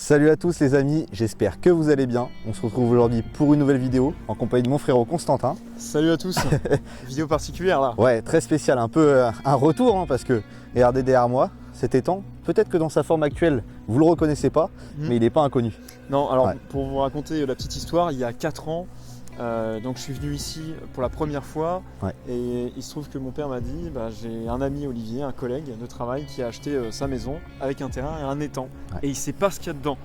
Salut à tous les amis, j'espère que vous allez bien. On se retrouve aujourd'hui pour une nouvelle vidéo en compagnie de mon frérot Constantin. Salut à tous, vidéo particulière là. Ouais, très spécial, un peu un retour hein, parce que regardez derrière moi, cet étang, peut-être que dans sa forme actuelle, vous le reconnaissez pas, mais il n'est pas inconnu. Non, alors Ouais. pour vous raconter la petite histoire, il y a 4 ans, donc je suis venu ici pour la première fois et il se trouve que mon père m'a dit j'ai un ami Olivier, un collègue de travail qui a acheté sa maison avec un terrain et un étang et il sait pas ce qu'il y a dedans.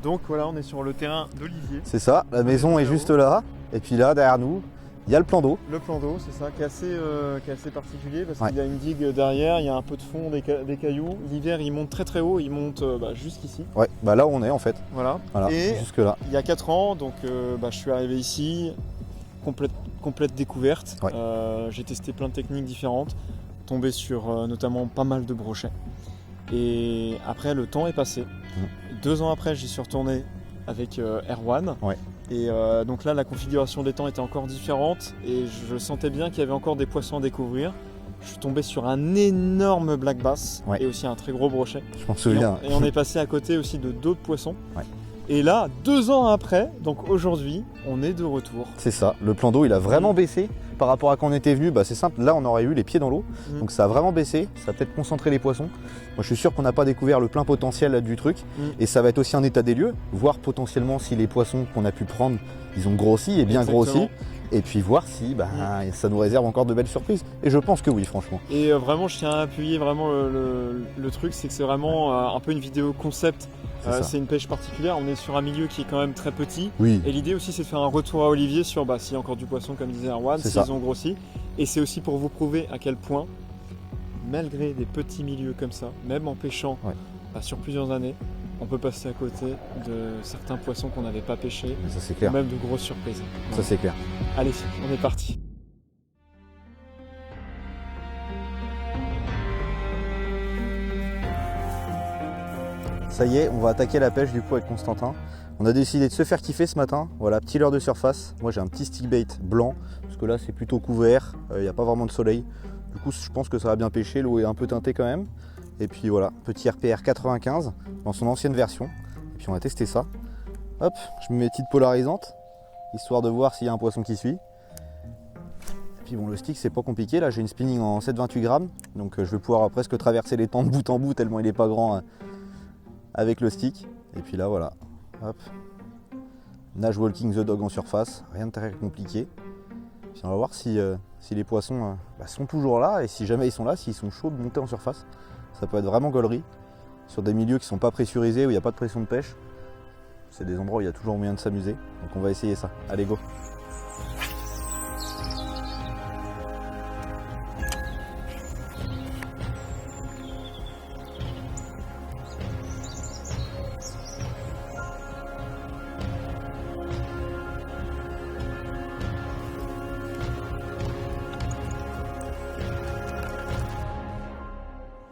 Donc voilà, on est sur le terrain d'Olivier. C'est ça, la maison est juste là et puis là derrière nous, il y a le plan d'eau. Le plan d'eau, c'est ça, qui est assez particulier parce qu'il y a une digue derrière, il y a un peu de fond, des cailloux. L'hiver, il monte très très haut, il monte jusqu'ici. Ouais, là où on est en fait. Voilà. Et jusque là. Il y a 4 ans, donc je suis arrivé ici, complète découverte. Ouais. J'ai testé plein de techniques différentes, tombé sur notamment pas mal de brochets. Et après, le temps est passé. 2 ans après, j'y suis retourné avec Erwan. Ouais. Et donc là, la configuration des temps était encore différente et je sentais bien qu'il y avait encore des poissons à découvrir. Je suis tombé sur un énorme black bass et aussi un très gros brochet. Je m'en souviens. Et on est passé à côté aussi de d'autres poissons. Ouais. Et là, 2 ans après, donc aujourd'hui, on est de retour. C'est ça, le plan d'eau il a vraiment baissé par rapport à quand on était venu, c'est simple, là on aurait eu les pieds dans l'eau, donc ça a vraiment baissé, ça a peut-être concentré les poissons. Moi je suis sûr qu'on n'a pas découvert le plein potentiel du truc et ça va être aussi un état des lieux, voir potentiellement si les poissons qu'on a pu prendre, ils ont grossi et bien grossi. Et puis voir si ça nous réserve encore de belles surprises. Et je pense que oui, franchement. Et vraiment, je tiens à appuyer vraiment le truc, c'est que c'est vraiment un peu une vidéo concept. C'est une pêche particulière. On est sur un milieu qui est quand même très petit. Oui. Et l'idée aussi, c'est de faire un retour à Olivier sur s'il y a encore du poisson, comme disait Erwan, s'ils ont grossi. Et c'est aussi pour vous prouver à quel point, malgré des petits milieux comme ça, même en pêchant sur plusieurs années, on peut passer à côté de certains poissons qu'on n'avait pas pêchés, ça c'est clair. Même de grosses surprises. Ça c'est clair. Allez, on est parti. Ça y est, on va attaquer la pêche du coup avec Constantin. On a décidé de se faire kiffer ce matin. Voilà, petit leurre de surface. Moi j'ai un petit stick bait blanc, parce que là c'est plutôt couvert, il n'y a pas vraiment de soleil. Du coup je pense que ça va bien pêcher, l'eau est un peu teintée quand même. Et puis voilà, petit RPR 95 dans son ancienne version. Et puis on va tester ça. Hop, je me mets petite polarisante, histoire de voir s'il y a un poisson qui suit. Et puis bon, le stick c'est pas compliqué, là j'ai une spinning en 7,28 grammes, donc je vais pouvoir presque traverser les temps de bout en bout tellement il est pas grand avec le stick. Et puis là voilà, hop, nage walking the dog en surface, rien de très compliqué. Puis on va voir si les poissons sont toujours là, et si jamais ils sont là, s'ils sont chauds de monter en surface. Ça peut être vraiment gaulerie, sur des milieux qui ne sont pas pressurisés, où il n'y a pas de pression de pêche. C'est des endroits où il y a toujours moyen de s'amuser, donc on va essayer ça. Allez, go!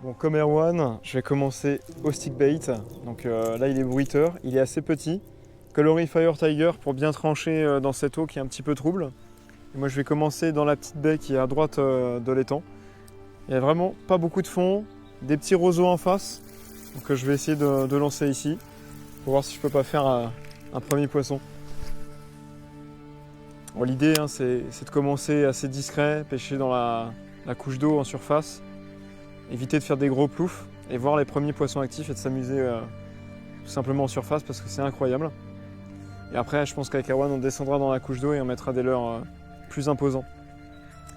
Bon, comme Erwan, je vais commencer au stick bait. Donc là, il est bruiteur, il est assez petit. Coloris Fire Tiger pour bien trancher dans cette eau qui est un petit peu trouble. Et moi, je vais commencer dans la petite baie qui est à droite de l'étang. Il n'y a vraiment pas beaucoup de fond, des petits roseaux en face. Donc je vais essayer de lancer ici pour voir si je peux pas faire un premier poisson. Bon, l'idée, c'est de commencer assez discret, pêcher dans la couche d'eau en surface. Éviter de faire des gros ploufs et voir les premiers poissons actifs et de s'amuser tout simplement en surface parce que c'est incroyable. Et après, je pense qu'avec Erwan, on descendra dans la couche d'eau et on mettra des leurres plus imposants.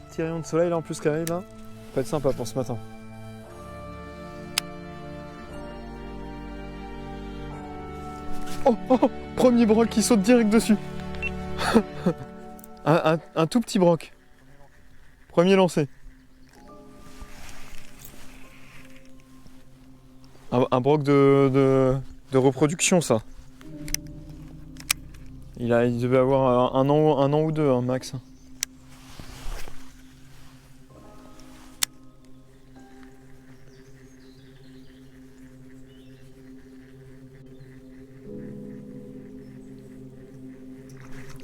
Petit rayon de soleil là en plus qui arrive là, ça peut être sympa pour ce matin. Oh, premier broc qui saute direct dessus. un tout petit broc. Premier lancé. Un broc de reproduction, ça. Il devait avoir un an ou deux, max.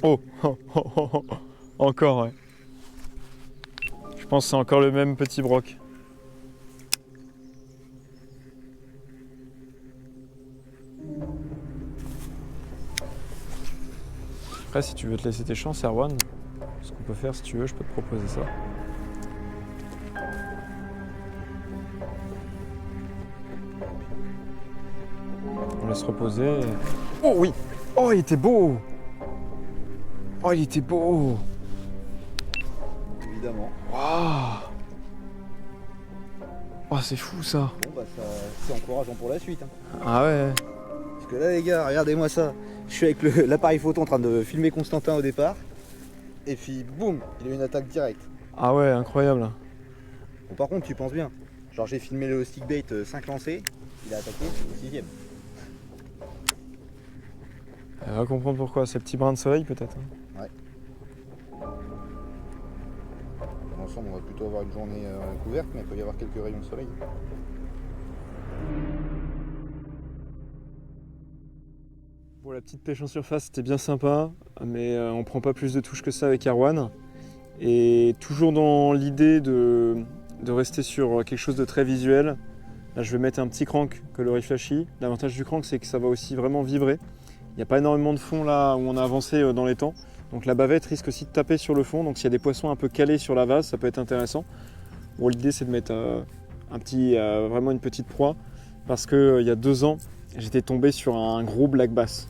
Oh, encore, ouais. Je pense que c'est encore le même petit broc. Après, si tu veux te laisser tes chances, Erwan, ce qu'on peut faire, si tu veux, je peux te proposer ça. On laisse reposer. Oh oui! Oh, il était beau! Oh, il était beau! Évidemment. Waouh! Oh, c'est fou ça! Bon bah c'est encourageant pour la suite. Hein. Ah ouais! Parce que là les gars, regardez-moi ça. Je suis avec l'appareil photo en train de filmer Constantin au départ. Et puis boum, il a eu une attaque directe. Ah ouais, incroyable! Bon, par contre tu penses bien. Genre j'ai filmé le stick bait 5 lancés, il a attaqué au 6ème. Elle va comprendre pourquoi, ces petits brins de soleil peut-être. Ouais. Dans l'ensemble on va plutôt avoir une journée couverte, mais il peut y avoir quelques rayons de soleil. Bon, la petite pêche en surface c'était bien sympa, mais on prend pas plus de touches que ça avec Erwan. Et toujours dans l'idée de rester sur quelque chose de très visuel. Là je vais mettre un petit crank coloris flashy. L'avantage du crank c'est que ça va aussi vraiment vibrer. Il n'y a pas énormément de fond là où on a avancé dans les temps. Donc la bavette risque aussi de taper sur le fond. Donc s'il y a des poissons un peu calés sur la vase, ça peut être intéressant. Bon, l'idée c'est de mettre vraiment une petite proie. Parce qu'il y a 2 ans, j'étais tombé sur un gros black bass.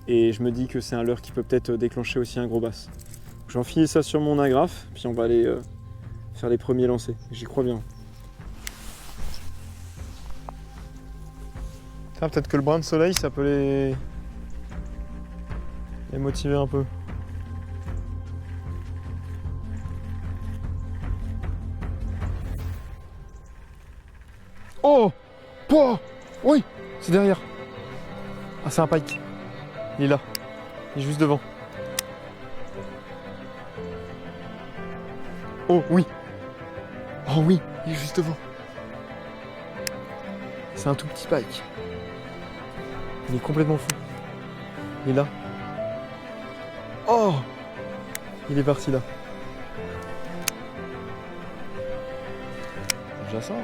Et je me dis que c'est un leurre qui peut peut-être déclencher aussi un gros bass. Je vais enfiler ça sur mon agrafe, puis on va aller faire les premiers lancers. J'y crois bien. Ah, peut-être que le brin de soleil, ça peut les motiver un peu. Oh! Pouah! Oui! C'est derrière. Ah, c'est un pike. Il est là. Il est juste devant. Oh oui! Oh oui! Il est juste devant. C'est un tout petit pike. Il est complètement fou. Il est là. Oh! Il est parti là. C'est déjà ça. Hein.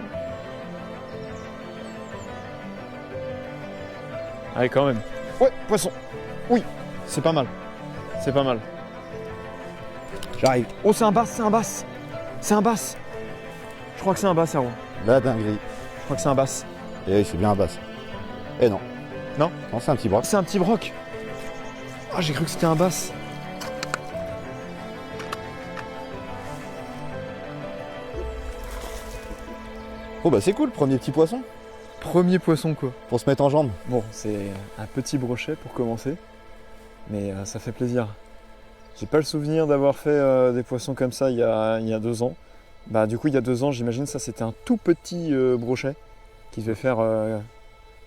Allez, quand même. Ouais, poisson. Oui, c'est pas mal. C'est pas mal. J'arrive. Oh, c'est un bass, c'est un bass. C'est un bass. Je crois que c'est un bass, Erwan. La dinguerie. Je crois que c'est un bass. Et oui, c'est bien un bass. Eh non. Non? Non, c'est un petit broc. C'est un petit broc. Ah, j'ai cru que c'était un bass. Oh bah c'est cool, premier petit poisson. Premier poisson, quoi. Pour se mettre en jambe. Bon, c'est un petit brochet pour commencer. Mais ça fait plaisir. J'ai pas le souvenir d'avoir fait des poissons comme ça il y a 2 ans. Bah, du coup, il y a 2 ans, j'imagine ça c'était un tout petit brochet qui devait faire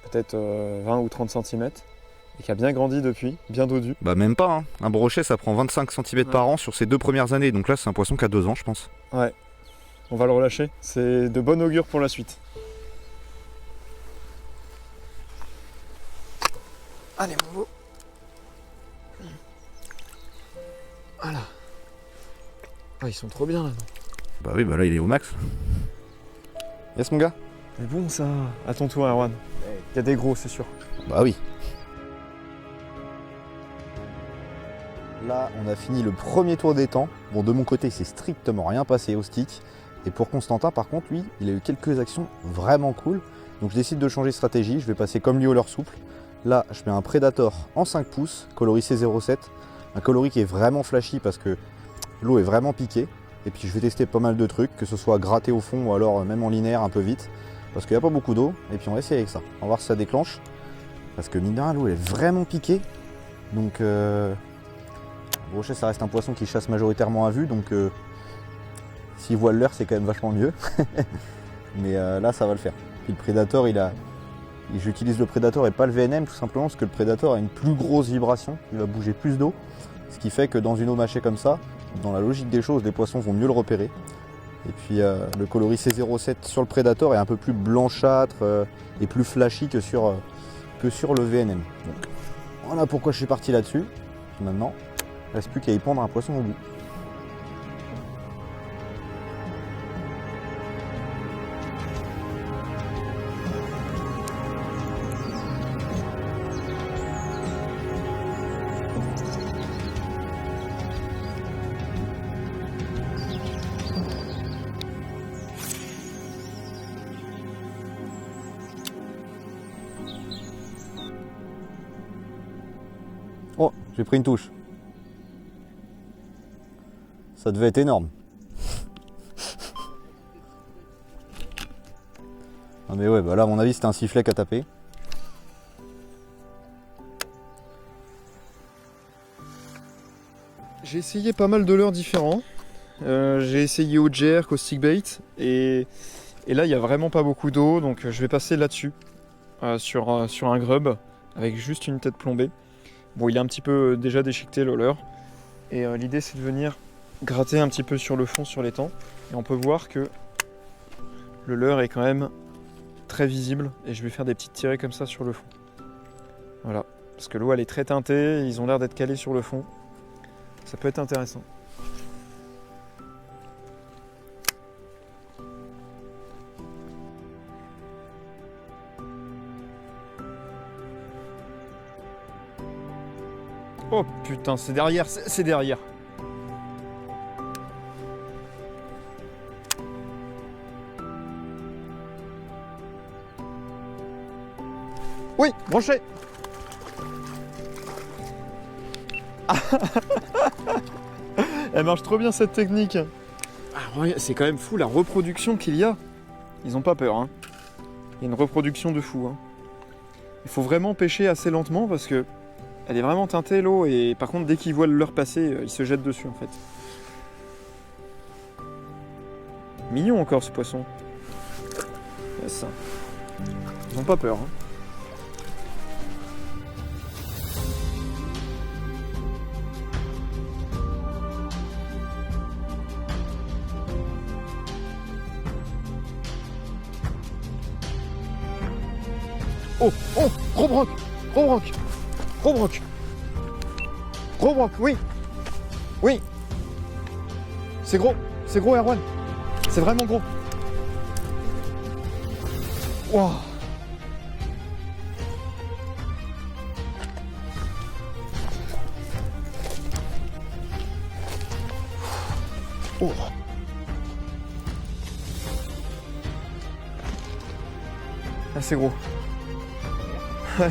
peut-être 20 ou 30 cm et qui a bien grandi depuis, bien dodu. Bah même pas, hein. Un brochet ça prend 25 cm par an sur ses 2 premières années. Donc là c'est un poisson qui a 2 ans je pense. Ouais, on va le relâcher. C'est de bon augure pour la suite. Allez mon beau. Voilà. Ah, ils sont trop bien là. Bah oui, bah là il est au max. Yes mon gars. C'est bon ça. À ton tour, Erwan. Il y a des gros, c'est sûr. Bah oui. Là, on a fini le premier tour des temps. Bon, de mon côté, il s'est strictement rien passé au stick. Et pour Constantin, par contre, lui, il a eu quelques actions vraiment cool. Donc je décide de changer de stratégie. Je vais passer comme lui au leurre souple. Là, je mets un Predator en 5 pouces, coloris C07. Un coloris qui est vraiment flashy parce que l'eau est vraiment piquée. Et puis je vais tester pas mal de trucs, que ce soit gratté au fond ou alors même en linéaire un peu vite. Parce qu'il n'y a pas beaucoup d'eau. Et puis on va essayer avec ça. On va voir si ça déclenche. Parce que mine de rien, l'eau est vraiment piquée. Donc le brochet, ça reste un poisson qui chasse majoritairement à vue. Donc s'il voit le leurre, c'est quand même vachement mieux. Mais là, ça va le faire. Puis le Predator, j'utilise le Predator et pas le VNM tout simplement parce que le Predator a une plus grosse vibration. Il va bouger plus d'eau. Ce qui fait que dans une eau mâchée comme ça, dans la logique des choses, les poissons vont mieux le repérer. Et puis le coloris C07 sur le Predator est un peu plus blanchâtre et plus flashy que sur le VNM. Donc, voilà pourquoi je suis parti là-dessus. Maintenant, il ne reste plus qu'à y pondre un poisson au bout. Oh, j'ai pris une touche. Ça devait être énorme. Ah mais ouais, bah là à mon avis c'était un sifflet qu'à taper. J'ai essayé pas mal de leurres différents. J'ai essayé au jerk, au stickbait et là il n'y a vraiment pas beaucoup d'eau donc je vais passer là-dessus sur un grub avec juste une tête plombée. Bon, il est un petit peu déjà déchiqueté le leurre et l'idée c'est de venir gratter un petit peu sur le fond, sur l'étang, et on peut voir que le leurre est quand même très visible et je vais faire des petites tirées comme ça sur le fond. Voilà, parce que l'eau elle est très teintée, ils ont l'air d'être calés sur le fond. Ça peut être intéressant. Oh putain, c'est derrière, c'est derrière. Oui, branché. Elle marche trop bien cette technique. Ah, c'est quand même fou la reproduction qu'il y a. Ils ont pas peur, hein. Il y a une reproduction de fou, hein. Il faut vraiment pêcher assez lentement parce que elle est vraiment teintée l'eau et par contre dès qu'ils voient le leurre passer, ils se jettent dessus en fait. Mignon encore ce poisson. Yes. Ils ont pas peur, hein. Oh, oh, gros broc, gros broc, gros broc, gros broc, oui, oui, c'est gros Erwan, c'est vraiment gros. Wow. Oh. Ah, c'est gros. Ouais,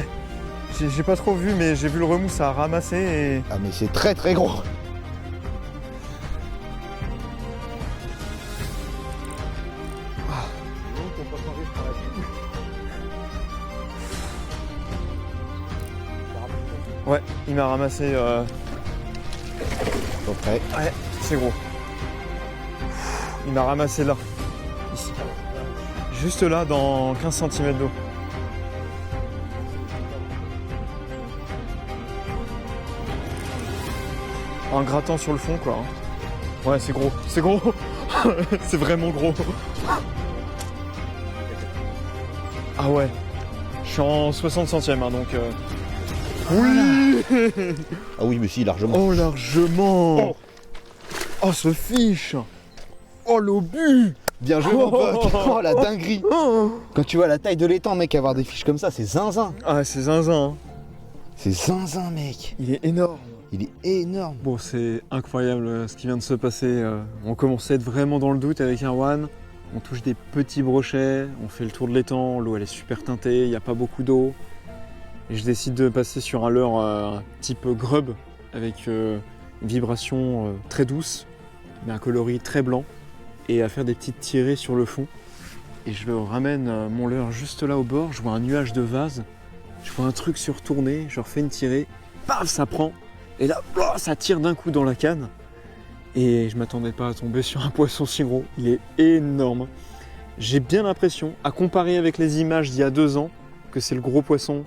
j'ai pas trop vu, mais j'ai vu le remous, ça a ramassé et... Ah mais c'est très très gros. Ouais, il m'a ramassé... Après. Ouais, c'est gros. Il m'a ramassé là. Ici. Juste là, dans 15 cm d'eau. En grattant sur le fond, quoi. Ouais, c'est gros. C'est gros. C'est vraiment gros. Ah ouais. Je suis en 60 centièmes, hein, donc... Oui. Ah oui, mais si, largement. Oh, largement. Oh, ce fiche. Oh, l'obus. Bien joué, mon pote. Oh, la dinguerie. Quand tu vois la taille de l'étang, mec, avoir des fiches comme ça, c'est zinzin. Ah, c'est zinzin. Hein. C'est zinzin, mec. Il est énorme. Il est énorme. Bon, c'est incroyable ce qui vient de se passer. On commençait à être vraiment dans le doute avec Erwan. On touche des petits brochets, on fait le tour de l'étang, l'eau elle est super teintée, il n'y a pas beaucoup d'eau. Et je décide de passer sur un leurre type grub avec une vibration très douce, mais un coloris très blanc, et à faire des petites tirées sur le fond. Et je ramène mon leurre juste là au bord, je vois un nuage de vase, je vois un truc se retourner, je refais une tirée, paf, ça prend. Et là, ça tire d'un coup dans la canne. Et je m'attendais pas à tomber sur un poisson si gros. Il est énorme. J'ai bien l'impression, à comparer avec les images d'il y a 2 ans, que c'est le gros poisson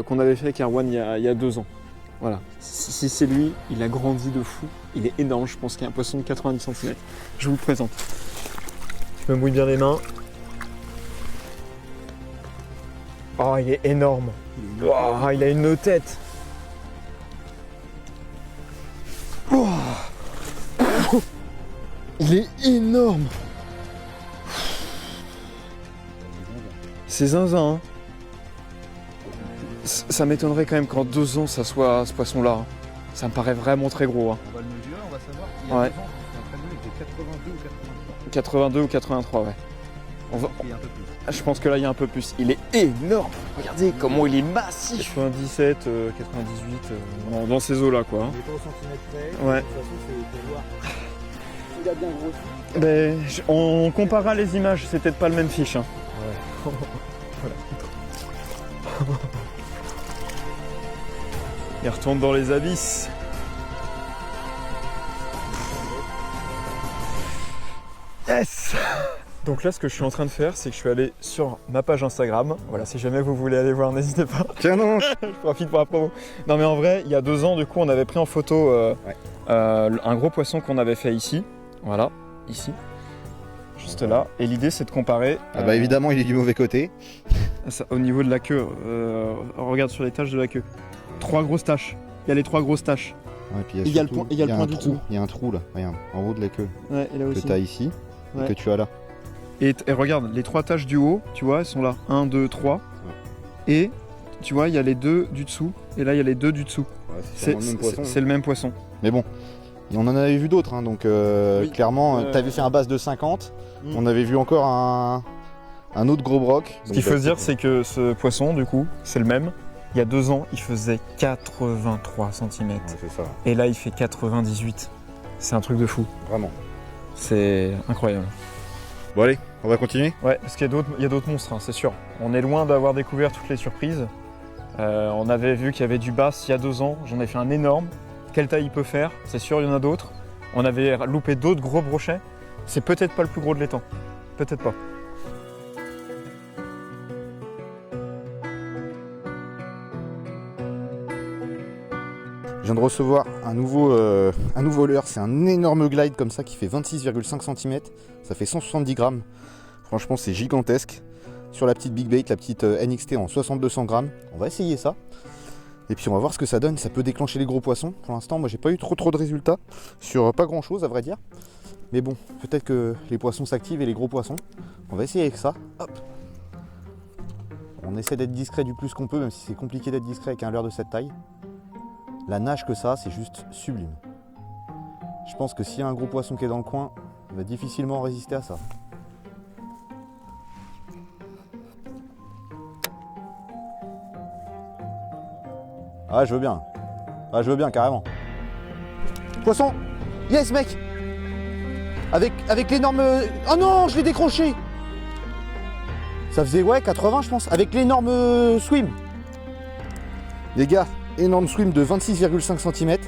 qu'on avait fait avec Erwan il y a 2 ans. Voilà. Si c'est lui, il a grandi de fou. Il est énorme. Je pense qu'il y a un poisson de 90 cm. Je vous le présente. Je me mouille bien les mains. Oh, il est énorme. Oh, il a une tête. Oh. Il est énorme. C'est zinzin. Hein. Ça m'étonnerait quand même qu'en 2 ans ça soit ce poisson-là. Hein. Ça me paraît vraiment très gros. Hein. On va le mesurer, on va savoir. Il y a 2 ans, c'était un très bon, il était 82 ou 83. 82 ou 83, ouais. Il y a un peu plus. Je pense que là il y a un peu plus. Il est énorme. Regardez comment il est massif. 97, 98, dans ces eaux là quoi. Il est pas au centimètre près. Ouais. De toute façon, c'est pour voir. Il a bien grossi. On comparera les images, c'est peut-être pas le même fiche. Hein. Ouais. Il retourne dans les abysses. Yes. Donc là, ce que je suis en train de faire, c'est que je suis allé sur ma page Instagram. Voilà, si jamais vous voulez aller voir, n'hésitez pas. Tiens, non. Je profite pour la promo. Non mais en vrai, il y a 2 ans, du coup, on avait pris en photo un gros poisson qu'on avait fait ici. Voilà, ici. Juste là. Et l'idée, c'est de comparer. Ah bah évidemment, il est du mauvais côté. Au niveau de la queue, regarde sur les taches de la queue. 3 grosses taches. Il y a les 3 grosses taches. Ouais, puis Il y a le point du trou. tout. Il y a un trou là, regarde, en haut de la queue. Ouais, et là Que aussi. tu as ici Ouais. et que tu as là. Et regarde, les 3 taches du haut, tu vois, elles sont là. 1, 2, 3. Et tu vois, il y a les 2 du dessous. Et là, il y a les 2 du dessous. Ouais, C'est le même poisson. Mais bon, on en avait vu d'autres, hein, donc Oui. clairement, tu avais fait un basse de 50. On avait vu encore un autre gros broc. Ce qu'il faut se dire, c'est que ce poisson, du coup, c'est le même. Il y a 2 ans, il faisait 83 cm. Ouais, c'est ça, Et là, il fait 98. C'est un truc de fou. vraiment. C'est incroyable. Bon allez, on va continuer. Ouais, parce qu'il y a d'autres monstres, hein, c'est sûr. On est loin d'avoir découvert toutes les surprises. On avait vu qu'il y avait du bass il y a 2 ans. J'en ai fait un énorme. Quelle taille il peut faire? C'est sûr, il y en a d'autres. On avait loupé d'autres gros brochets. C'est peut-être pas le plus gros de l'étang. Peut-être pas. Je viens de recevoir un nouveau leurre. C'est un énorme glide comme ça qui fait 26,5 cm. Ça fait 170 grammes. Franchement, c'est gigantesque. Sur la petite Big Bait, la petite NXT en 60-200 grammes. On va essayer ça. Et puis on va voir ce que ça donne. Ça peut déclencher les gros poissons. Pour l'instant, moi j'ai pas eu trop de résultats sur pas grand chose à vrai dire. Mais bon, peut-être que les poissons s'activent et les gros poissons. On va essayer avec ça. Hop. On essaie d'être discret du plus qu'on peut, même si c'est compliqué d'être discret avec un leurre de cette taille. La nage que ça, c'est juste sublime. Je pense que s'il y a un gros poisson qui est dans le coin, il va difficilement résister à ça. Ah, je veux bien. Ah, je veux bien, carrément. Poisson! Yes, mec! Avec l'énorme... Oh non, je l'ai décroché! Ça faisait, ouais, 80, je pense. Avec l'énorme swim. Les gars, énorme swim de 26,5 cm. Et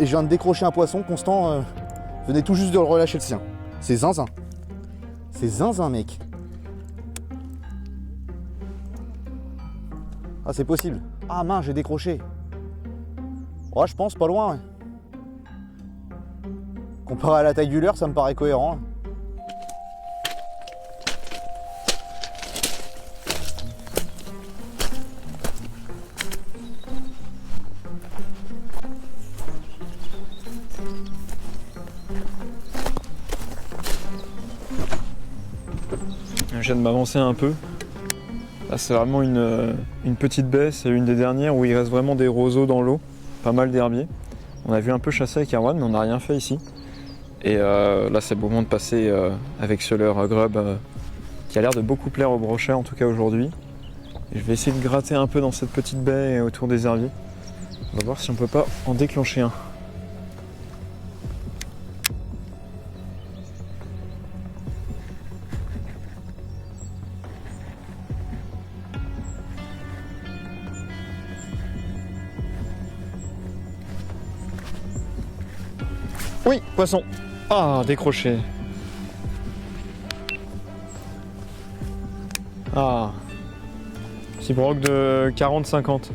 je viens de décrocher un poisson. Constant venait tout juste de le relâcher le sien. C'est zinzin. C'est zinzin, mec. Ah, c'est possible. Ah mince, j'ai décroché. Ouais, je pense pas loin. Ouais. Comparé à la taille du leurre, ça me paraît cohérent. Je viens de m'avancer un peu. Là, c'est vraiment une petite baie, c'est une des dernières où il reste vraiment des roseaux dans l'eau, pas mal d'herbiers. On a vu un peu chasser avec Erwan, mais on n'a rien fait ici. Et là, c'est le moment de passer avec ce leurre grub qui a l'air de beaucoup plaire au brochet, en tout cas aujourd'hui. Et je vais essayer de gratter un peu dans cette petite baie autour des herbiers. On va voir si on peut pas en déclencher un. Oui, poisson. Ah, décroché. Ah. Petit broc de 40-50.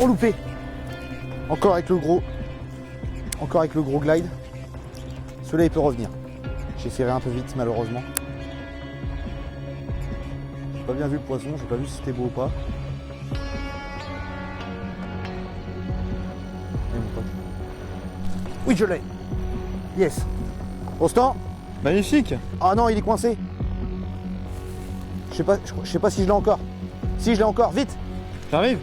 Oh, loupé. Encore avec le gros. Encore avec le gros glide. Celui-là, il peut revenir. J'ai ferré un peu vite, malheureusement. J'ai pas bien vu le poisson, j'ai pas vu si c'était beau ou pas. Et mon pote. Oui, je l'ai. Yes. Constant, Magnifique. Ah non, il est coincé. Je sais pas si je l'ai encore. Si, je l'ai encore, vite. J'arrive.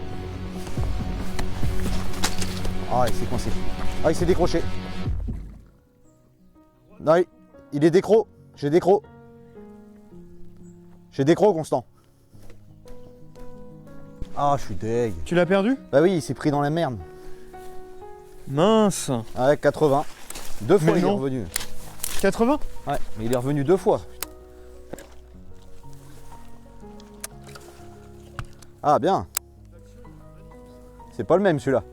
Ah, il s'est coincé. Ah, il s'est décroché. Non, il est décro. J'ai décro. J'ai décro, Constant. Ah, je suis deg. Tu l'as perdu? Bah oui, il s'est pris dans la merde. Mince. Ouais, 80. Deux fois, Mais il est non. revenu. 80? Ouais, mais il est revenu 2 fois. Ah, bien. C'est pas le même, celui-là.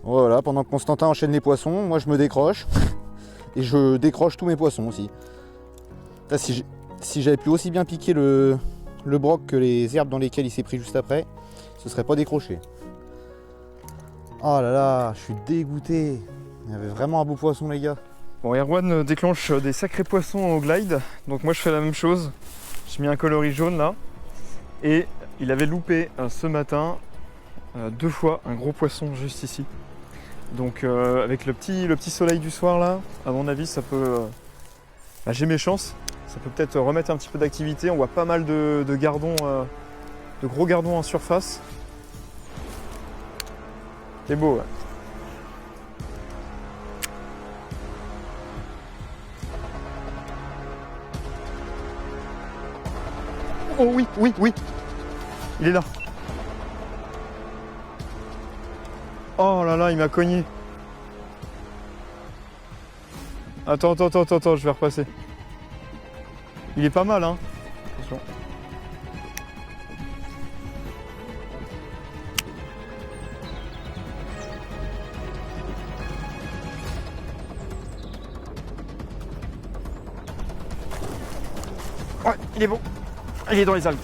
Voilà, pendant que Constantin enchaîne les poissons, moi je me décroche. Et je décroche tous mes poissons aussi. Putain, si j'avais pu aussi bien piquer le broc que les herbes dans lesquelles il s'est pris juste après, ce serait pas décroché. Oh là là, je suis dégoûté. Il y avait vraiment un beau poisson, les gars. Bon, Erwan déclenche des sacrés poissons au glide. Donc moi je fais la même chose. J'ai mis un coloris jaune là. Et il avait loupé ce matin 2 fois un gros poisson juste ici. Donc avec le petit soleil du soir là, à mon avis ça peut... j'ai mes chances. Ça peut peut-être remettre un petit peu d'activité. On voit pas mal de gardons, de gros gardons en surface. C'est beau, ouais. Oh oui, oui, oui. Il est là. Oh là là, il m'a cogné. Attends, je vais repasser. Il est pas mal, hein. Attention. Ouais, il est bon. Il est dans les algues.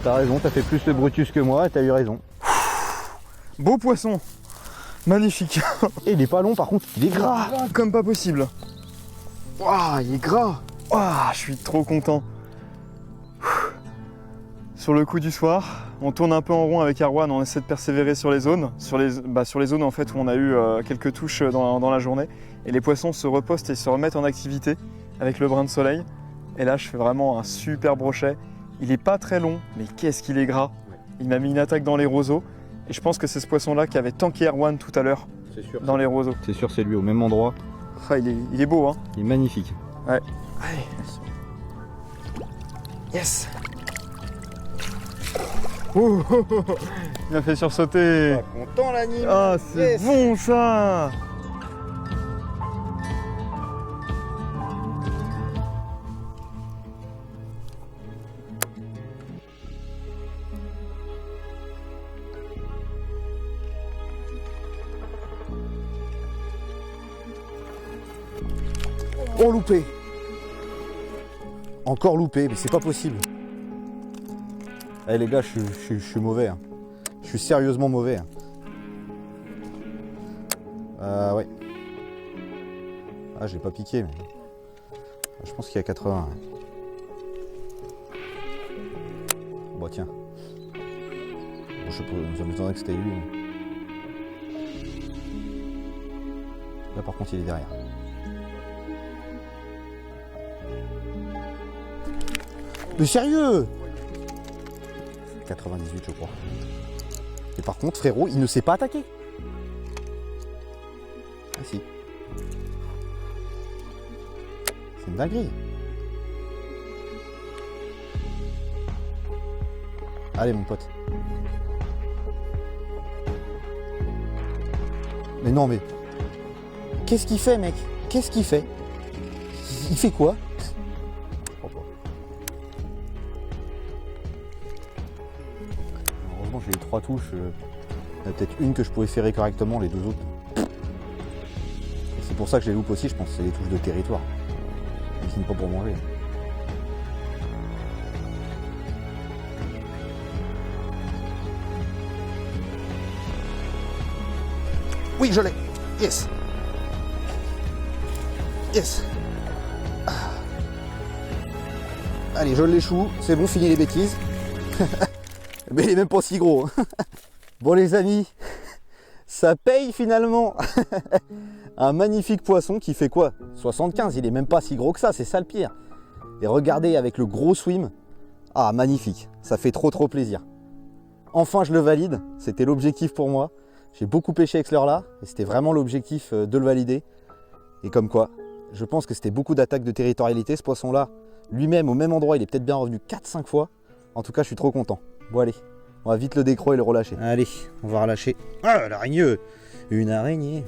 T'as raison, t'as fait plus de Brutus que moi, t'as eu raison. Beau poisson. Magnifique. Et il est pas long par contre, il est gras. Comme pas possible. Waouh, il est gras. Ouah, je suis trop content. Sur le coup du soir, on tourne un peu en rond avec Erwan, on essaie de persévérer sur les zones. Sur les zones en fait où on a eu quelques touches dans la journée. Et les poissons se repostent et se remettent en activité avec le brin de soleil. Et là, je fais vraiment un super brochet. Il est pas très long, mais qu'est-ce qu'il est gras. Il m'a mis une attaque dans les roseaux. Et je pense que c'est ce poisson-là qui avait tanké Erwan tout à l'heure dans les roseaux. C'est sûr, c'est lui au même endroit. Ah, il est beau, hein. Il est magnifique. Ouais. Allez. Yes. Oh, oh, oh, oh. Il m'a fait sursauter. Content l'anime. Ah, c'est bon ça. Oh, loupé. Encore loupé, mais c'est pas possible. Allez les gars, je suis mauvais. Hein. Je suis sérieusement mauvais. Hein. Ouais. Ah, j'ai pas piqué, mais... Je pense qu'il y a 80. Hein. Bon, tiens. Bon, je sais pas, ça m'étonnerait que c'était lui. Mais... Là, par contre, il est derrière. Mais sérieux! 98 je crois. Et par contre frérot, il ne s'est pas attaqué. Ah si. C'est une dinguerie. Allez mon pote. Mais non mais... Qu'est-ce qu'il fait mec? Qu'est-ce qu'il fait? Il fait quoi? J'ai eu 3 touches, il y en a peut-être une que je pouvais ferrer correctement, les 2 autres. C'est pour ça que je les loupe aussi, je pense que c'est les touches de territoire. Ils finissent pas pour manger. Oui, je l'ai. Yes. Yes. Allez, je l'échoue, c'est bon, fini les bêtises. Mais il est même pas si gros. Bon les amis, ça paye finalement. Un magnifique poisson qui fait quoi? 75, il est même pas si gros que ça, c'est ça le pire. Et regardez avec le gros swim. Ah magnifique, ça fait trop plaisir. Enfin je le valide, c'était l'objectif pour moi. J'ai beaucoup pêché avec ce leurre là et c'était vraiment l'objectif de le valider. Et comme quoi, je pense que c'était beaucoup d'attaques de territorialité. Ce poisson là, lui-même au même endroit, il est peut-être bien revenu 4-5 fois. En tout cas je suis trop content. Bon allez, on va vite le décro et le relâcher. Allez, on va relâcher. Ah l'araignée. Une araignée.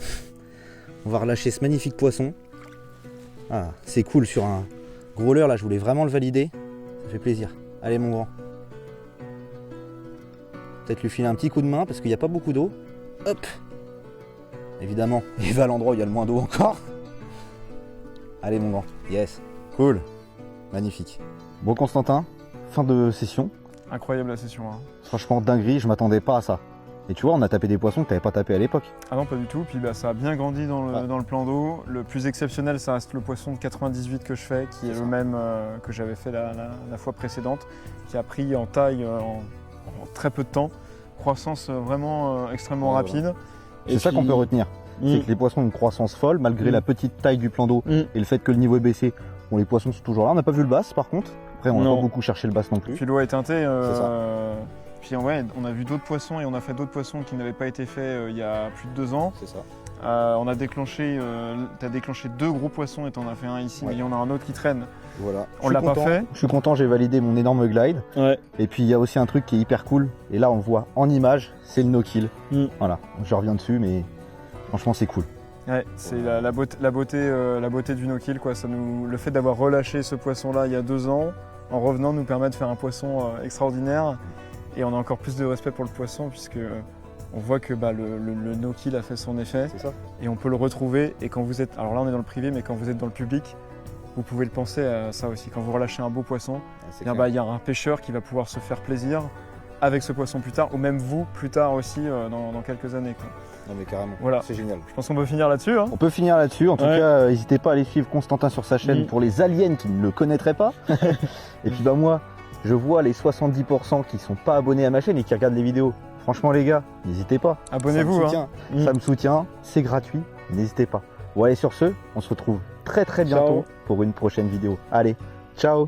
On va relâcher ce magnifique poisson. Ah c'est cool sur un gros leurre là, je voulais vraiment le valider. Ça fait plaisir. Allez mon grand. Peut-être lui filer un petit coup de main parce qu'il n'y a pas beaucoup d'eau. Hop. Évidemment, il va à l'endroit où il y a le moins d'eau encore. Allez mon grand. Yes. Cool. Magnifique. Bon Constantin, fin de session. Incroyable la session. Hein. Franchement dinguerie, je m'attendais pas à ça. Et tu vois, on a tapé des poissons que tu n'avais pas tapé à l'époque. Ah non, pas du tout. Puis ça a bien grandi dans le plan d'eau. Le plus exceptionnel, ça reste le poisson de 98 que je fais, qui est le même que j'avais fait la fois précédente, qui a pris en taille en très peu de temps. Croissance vraiment extrêmement rapide. C'est ça qu'on peut retenir. C'est que les poissons ont une croissance folle, malgré la petite taille du plan d'eau et le fait que le niveau est baissé. Bon, les poissons sont toujours là. On n'a pas vu le bass par contre. Après, on n'a pas beaucoup cherché le bass non plus. Puis l'eau est teintée. C'est ça. Puis ouais, on a vu d'autres poissons et on a fait d'autres poissons qui n'avaient pas été faits il y a plus de 2 ans. C'est ça. On a déclenché, t'as déclenché 2 gros poissons et t'en as fait un ici, mais il y en a un autre qui traîne. Voilà. On l'a pas fait. Je suis content, j'ai validé mon énorme glide. Ouais. Et puis il y a aussi un truc qui est hyper cool. Et là on le voit en image, c'est le no-kill. Voilà, je reviens dessus, mais franchement c'est cool. Ouais, c'est la beauté du no-kill quoi. Le fait d'avoir relâché ce poisson-là il y a 2 ans, en revenant, nous permet de faire un poisson extraordinaire. Et on a encore plus de respect pour le poisson puisque on voit que le no-kill a fait son effet. C'est ça. Et on peut le retrouver. Et quand vous êtes, alors là on est dans le privé, mais quand vous êtes dans le public, vous pouvez le penser à ça aussi. Quand vous relâchez un beau poisson, il y a un pêcheur qui va pouvoir se faire plaisir avec ce poisson plus tard, ou même vous plus tard aussi dans quelques années. Quoi. Non mais carrément, voilà. C'est génial. Je pense qu'on peut finir là-dessus. Hein. On peut finir là-dessus. En tout cas, n'hésitez pas à aller suivre Constantin sur sa chaîne pour les aliens qui ne le connaîtraient pas. Et puis moi, je vois les 70% qui sont pas abonnés à ma chaîne et qui regardent les vidéos. Franchement les gars, n'hésitez pas. Abonnez-vous. Ça me soutient, c'est gratuit, n'hésitez pas. Bon allez sur ce, on se retrouve très bientôt pour une prochaine vidéo. Allez, ciao.